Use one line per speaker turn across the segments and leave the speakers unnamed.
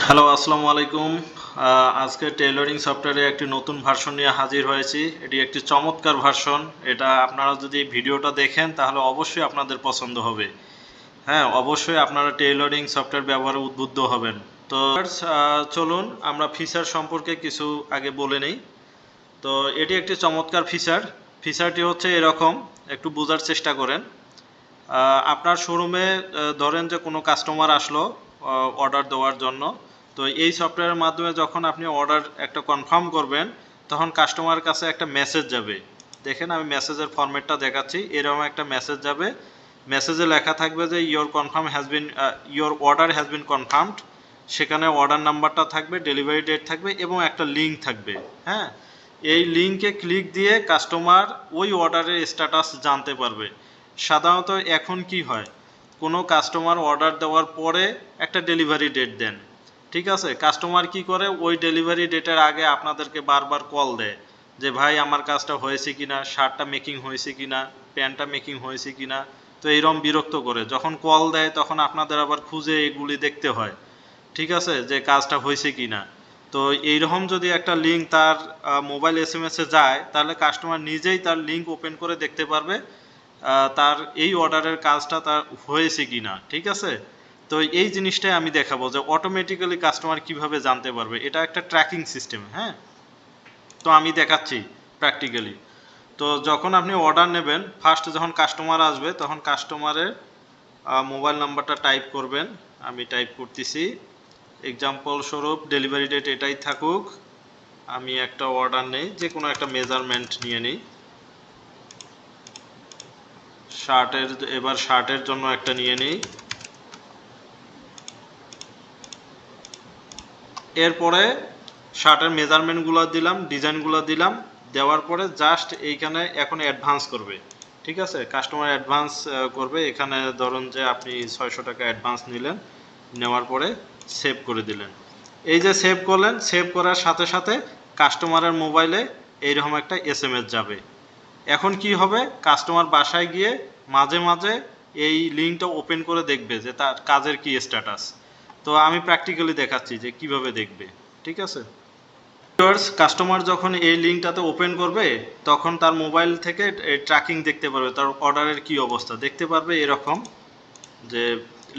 Hello, আসসালামু আলাইকুম। আজকে টেইলরিং সফটওয়্যারে একটি নতুন ভার্সন নিয়ে হাজির হয়েছি। এটি একটি চমৎকার ভার্সন। এটা আপনারা যদি ভিডিওটা দেখেন তাহলে অবশ্যই আপনাদের পছন্দ হবে। হ্যাঁ, অবশ্যই আপনারা টেইলরিং সফটওয়্যার ব্যবহারে উদ্বুদ্ধ হবেন। তো চলুন আমরা ফিচার সম্পর্কে কিছু আগে বলে নেই। তো এটি একটি চমৎকার ফিচার। ফিচারটি হচ্ছে এরকম, একটু বোঝার চেষ্টা করেন। আপনার শোরুমে ধরেন যে কোনো কাস্টমার আসলো অর্ডার দেওয়ার জন্য। তো এই সফটওয়্যারের মাধ্যমে যখন আপনি অর্ডার একটা কনফার্ম করবেন তখন কাস্টমারের কাছে একটা মেসেজ যাবে। দেখেন আমি মেসেজের ফরম্যাটটা দেখাচ্ছি। এরকম একটা মেসেজ যাবে। মেসেজে লেখা থাকবে যে your order has been confirmed. সেখানে অর্ডার নাম্বারটা থাকবে, ডেলিভারি ডেট থাকবে এবং একটা লিঙ্ক থাকবে। হ্যাঁ, এই লিঙ্কে ক্লিক দিয়ে কাস্টমার ওই অর্ডারের স্ট্যাটাস জানতে পারবে। সাধারণত এখন কি হয়, কোনো কাস্টমার অর্ডার দেওয়ার পরে একটা ডেলিভারি ডেট দেন, ঠিক আছে? কাস্টমার কি করে, ওই ডেলিভারি ডেটের আগে আপনাদেরকে বারবার কল দেয় যে ভাই আমার কাজটা হয়েছে কিনা, শার্টটা মেকিং হয়েছে কিনা, প্যান্টটা মেকিং হয়েছে কিনা। তো এইরকম বিরক্ত করে যখন কল দেয় তখন আপনাদের আবার খুঁজে এগুলি দেখতে হয়, ঠিক আছে, যে কাজটা হয়েছে কিনা। তো এইরকম যদি একটা লিঙ্ক তার মোবাইল এসএমএসে যায় তাহলে কাস্টমার নিজেই তার লিঙ্ক ওপেন করে দেখতে পারবে তার এই অর্ডারের কাজটা তার হয়েছে কিনা, ঠিক আছে? তো এই জিনিসটাই আমি দেখাবো যে অটোমেটিক্যালি কাস্টমার কিভাবে জানতে পারবে। এটা একটা ট্র্যাকিং সিস্টেম। হ্যাঁ, তো আমি দেখাচ্ছি প্র্যাকটিক্যালি। তো যখন আপনি অর্ডার নেবেন, ফার্স্ট যখন কাস্টমার আসবে তখন কাস্টমারের মোবাইল নাম্বারটা টাইপ করবেন। আমি টাইপ করতেছি। এক্সাম্পল স্বরূপ ডেলিভারি ডেট এটাই থাকুক। আমি একটা অর্ডার নেই, যে কোনো একটা মেজারমেন্ট নিয়ে নিই। শার্টের জন্য একটা নিয়ে নিই। এরপরে শার্টের মেজারমেন্টগুলো দিলাম, ডিজাইনগুলো দিলাম। দেওয়ার পরে জাস্ট এইখানে এখন অ্যাডভান্স করবে, ঠিক আছে? কাস্টমার অ্যাডভান্স করবে। এখানে ধরুন যে আপনি 600 টাকা অ্যাডভান্স নিলেন, নেওয়ার পরে সেভ করে দিলেন। এই যে সেভ করলেন, সেভ করার সাথে সাথে কাস্টমারের মোবাইলে এইরকম একটা এসএমএস যাবে। এখন কি হবে, কাস্টমার বাসায় গিয়ে মাঝে মাঝে এই লিঙ্কটা ওপেন করে দেখবে যে তার কাজের কি স্ট্যাটাস। তো আমি প্র্যাকটিক্যালি দেখাচ্ছি যে কিভাবে দেখবে, ঠিক আছে? কাস্টমার যখন এই লিঙ্কটাতে ওপেন করবে তখন তার মোবাইল থেকে ট্র্যাকিং দেখতে পারবে, তার অর্ডারের কি অবস্থা দেখতে পারবে। এরকম যে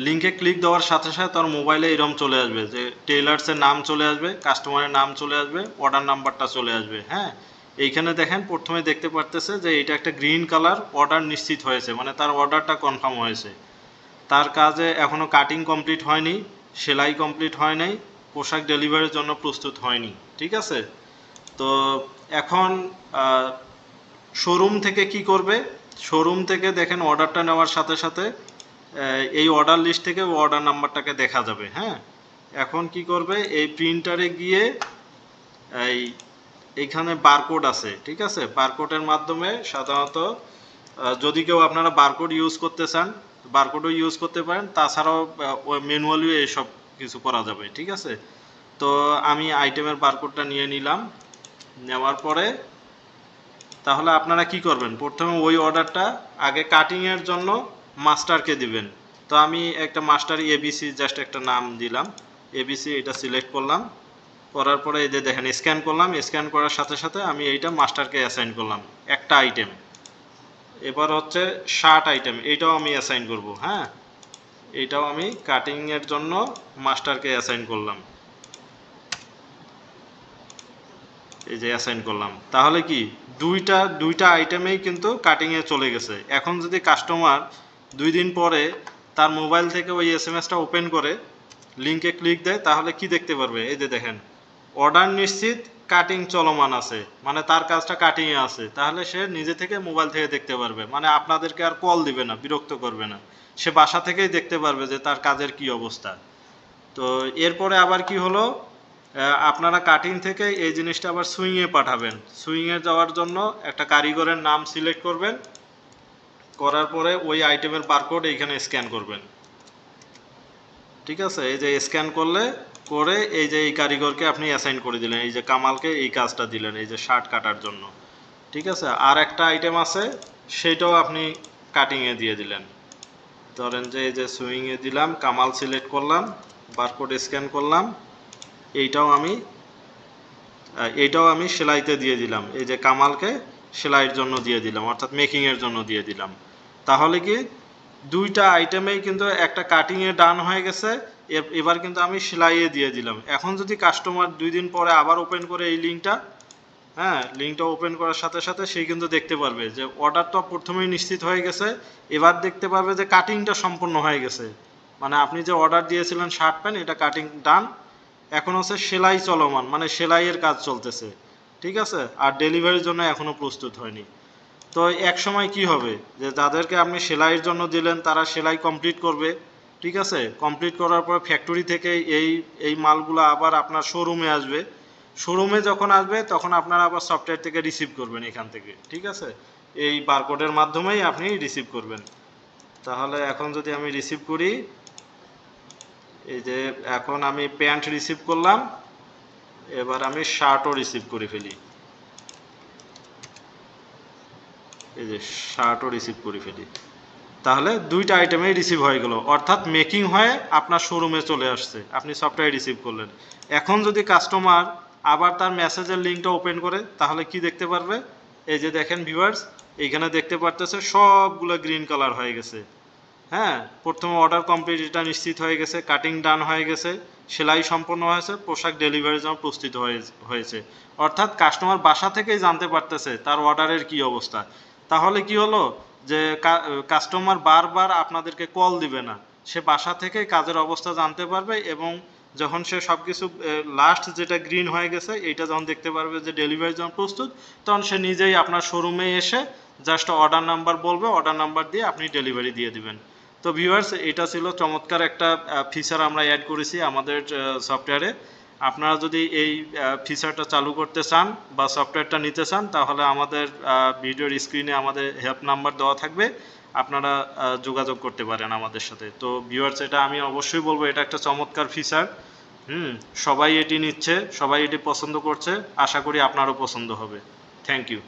লিঙ্কে ক্লিক দেওয়ার সাথে সাথে তার মোবাইলে এরকম চলে আসবে যে টেইলার্সের নাম চলে আসবে, কাস্টমারের নাম চলে আসবে, অর্ডার নাম্বারটা চলে আসবে। হ্যাঁ, এইখানে দেখেন প্রথমে দেখতে পারতেছে যে এটা একটা গ্রিন কালার, অর্ডার নিশ্চিত হয়েছে, মানে তার অর্ডারটা কনফার্ম হয়েছে। তার কাজে এখনও কাটিং কমপ্লিট হয়নি, সেলাই কমপ্লিট হয় নাই, পোশাক ডেলিভারির জন্য প্রস্তুত হয়নি, ঠিক আছে? তো এখন শোরুম থেকে কি করবে, শোরুম থেকে দেখেন অর্ডারটা নেওয়ার সাথে সাথে এই অর্ডার লিস্ট থেকে অর্ডার নাম্বারটাকে দেখা যাবে। হ্যাঁ, এখন কি করবে, এই প্রিন্টারে গিয়ে এইখানে বারকোড আছে, ঠিক আছে? বারকোডের মাধ্যমে সাধারণত যদি কেউ আপনারা বারকোড ইউজ করতে চান বারকোডও ইউজ করতে পারেন, তাছাড়াও ম্যানুয়ালিও এইসব কিছু করা যাবে, ঠিক আছে? তো আমি আইটেমের বারকোডটা নিয়ে নিলাম। নেওয়ার পরে তাহলে আপনারা কি করবেন, প্রথমে ওই অর্ডারটা আগে কাটিংয়ের জন্য মাস্টারকে দিবেন। তো আমি একটা মাস্টার এবিসি জাস্ট একটা নাম দিলাম, এবিসি, এটা সিলেক্ট করলাম। করার পরে এই যে দেখেন স্ক্যান করলাম, স্ক্যান করার সাথে সাথে আমি এইটা মাস্টারকে অ্যাসাইন করলাম একটা আইটেম। এবার হচ্ছে শার্ট আইটেম, এইটাও আমি অ্যাসাইন করব। হ্যাঁ, এইটাও আমি কাটিংয়ের জন্য মাস্টারকে অ্যাসাইন করলাম, এই যে অ্যাসাইন করলাম। তাহলে কি দুইটা আইটেমেই কিন্তু কাটিংয়ে চলে গেছে। এখন যদি কাস্টমার 2 দিন পরে তার মোবাইল থেকে ওই এসএমএসটা ওপেন করে লিঙ্কে ক্লিক দেয় তাহলে কি দেখতে পারবে, এই যে দেখেন অর্ডার নিশ্চিত, কাটিং চলমান আছে, মানে তার কাজটা কাটিংয়ে আছে। তাহলে সে নিজে থেকে মোবাইল থেকে দেখতে পারবে, মানে আপনাদেরকে আর কল দিবে না, বিরক্ত করবে না। সে বাসা থেকেই দেখতে পারবে যে তার কাজের কি অবস্থা। তো এরপরে আবার কি হলো, আপনারা কাটিং থেকে এই জিনিসটা আবার সুইংয়ে পাঠাবেন। সুইংয়ে যাওয়ার জন্য একটা কারিগরের নাম সিলেক্ট করবেন, করার পরে ওই আইটেমের বারকোড এইখানে স্ক্যান করবেন, ঠিক আছে? এই যে স্ক্যান করে এই যে এই কারিগরকে আপনি অ্যাসাইন করে দিলেন, এই যে কামালকে এই কাজটা দিলেন এই যে শার্ট কাটার জন্য, ঠিক আছে? আর একটা আইটেম আছে সেটাও আপনি কাটিংয়ে দিয়ে দিলেন। ধরেন যে এই যে সুইংয়ে দিলাম, কামাল সিলেক্ট করলাম, বারকোড স্ক্যান করলাম, এইটাও আমি সেলাইতে দিয়ে দিলাম, এই যে কামালকে সেলাইয়ের জন্য দিয়ে দিলাম, অর্থাৎ মেকিংয়ের জন্য দিয়ে দিলাম। তাহলে কি দুইটা আইটেমেই কিন্তু একটা কাটিংয়ে ডান হয়ে গেছে, এবার কিন্তু আমি সেলাইয়ে দিয়ে দিলাম। এখন যদি কাস্টমার 2 দিন পরে আবার ওপেন করে এই লিঙ্কটা, হ্যাঁ, লিঙ্কটা ওপেন করার সাথে সাথে সেই কিন্তু দেখতে পারবে যে অর্ডারটা প্রথমেই নিশ্চিত হয়ে গেছে, এবার দেখতে পারবে যে কাটিংটা সম্পূর্ণ হয়ে গেছে। মানে আপনি যে অর্ডার দিয়েছিলেন শার্ট প্যান্ট, এটা কাটিং ডান, এখন হচ্ছে সেলাই চলমান, মানে সেলাইয়ের কাজ চলতেছে, ঠিক আছে, আর ডেলিভারির জন্য এখনো প্রস্তুত হয়নি। তো এক সময় কি হবে যে যাদেরকে আপনি সেলাইয়ের জন্য দিলেন তারা সেলাই কমপ্লিট করবে, ঠিক আছে, কমপ্লিট করার পর ফ্যাক্টরি থেকে এই মালগুলো আবার আপনার শোরুমে আসবে, শোরুমে যখন আসবে তখন আপনারা আবার সফটওয়্যার থেকে রিসিভ করবেন এখান থেকে, ঠিক আছে, এই বারকোডের মাধ্যমেই আপনি রিসিভ করবেন। তাহলে এখন যদি আমি রিসিভ করি, এই যে এখন আমি প্যান্ট রিসিভ করলাম, এবার আমি শার্টও রিসিভ করে ফেলি, এই যে শার্টও রিসিভ করে ফেলি। তাহলে দুইটা আইটেমেই রিসিভ হয়ে গেল, অর্থাৎ মেকিং হয়ে আপনার শোরুমে চলে আসছে, আপনি সফটওয়্যার রিসিভ করলেন। এখন যদি কাস্টমার আবার তার মেসেজের লিঙ্কটা ওপেন করে তাহলে কি দেখতে পারবে, এই যে দেখেন ভিউয়ার্স, এইখানে দেখতে পারতেছে সবগুলো গ্রিন কালার হয়ে গেছে। হ্যাঁ, প্রথমে অর্ডার কমপ্লিট, এটা নিশ্চিত হয়ে গেছে, কাটিং ডান হয়ে গেছে, সেলাই সম্পন্ন হয়েছে, পোশাক ডেলিভারির জন্য প্রস্তুত হয়েছে। অর্থাৎ কাস্টমার বাসা থেকেই জানতে পারতেছে তার অর্ডারের কি অবস্থা। তাহলে কি হলো যে কাস্টমার বারবার আপনাদেরকে কল দিবে না, সে বাসা থেকেই কাজের অবস্থা জানতে পারবে, এবং যখন সে সব কিছু লাস্ট যেটা গ্রিন হয়ে গেছে এইটা যখন দেখতে পারবে যে ডেলিভারির জন্য প্রস্তুত, তখন সে নিজেই আপনার শোরুমে এসে জাস্ট অর্ডার নাম্বার বলবে, অর্ডার নাম্বার দিয়ে আপনি ডেলিভারি দিয়ে দিবেন। তো ভিউয়ার্স, এটা ছিল চমৎকার একটা ফিচার আমরা অ্যাড করেছি আমাদের সফটওয়্যারে। আপনারা যদি এই ফিচারটা চালু করতে চান বা সফটওয়্যারটা নিতে চান তাহলে আমাদের ভিডিওর স্ক্রিনে আমাদের হেল্প নাম্বার দেওয়া থাকবে, আপনারা যোগাযোগ করতে পারেন আমাদের সাথে। তো ভিউয়ার্স, এটা আমি অবশ্যই বলবো এটা একটা চমৎকার ফিচার। সবাই এটি নিচ্ছে, সবাই এটি পছন্দ করছে, আশা করি আপনারও পছন্দ হবে। Thank you.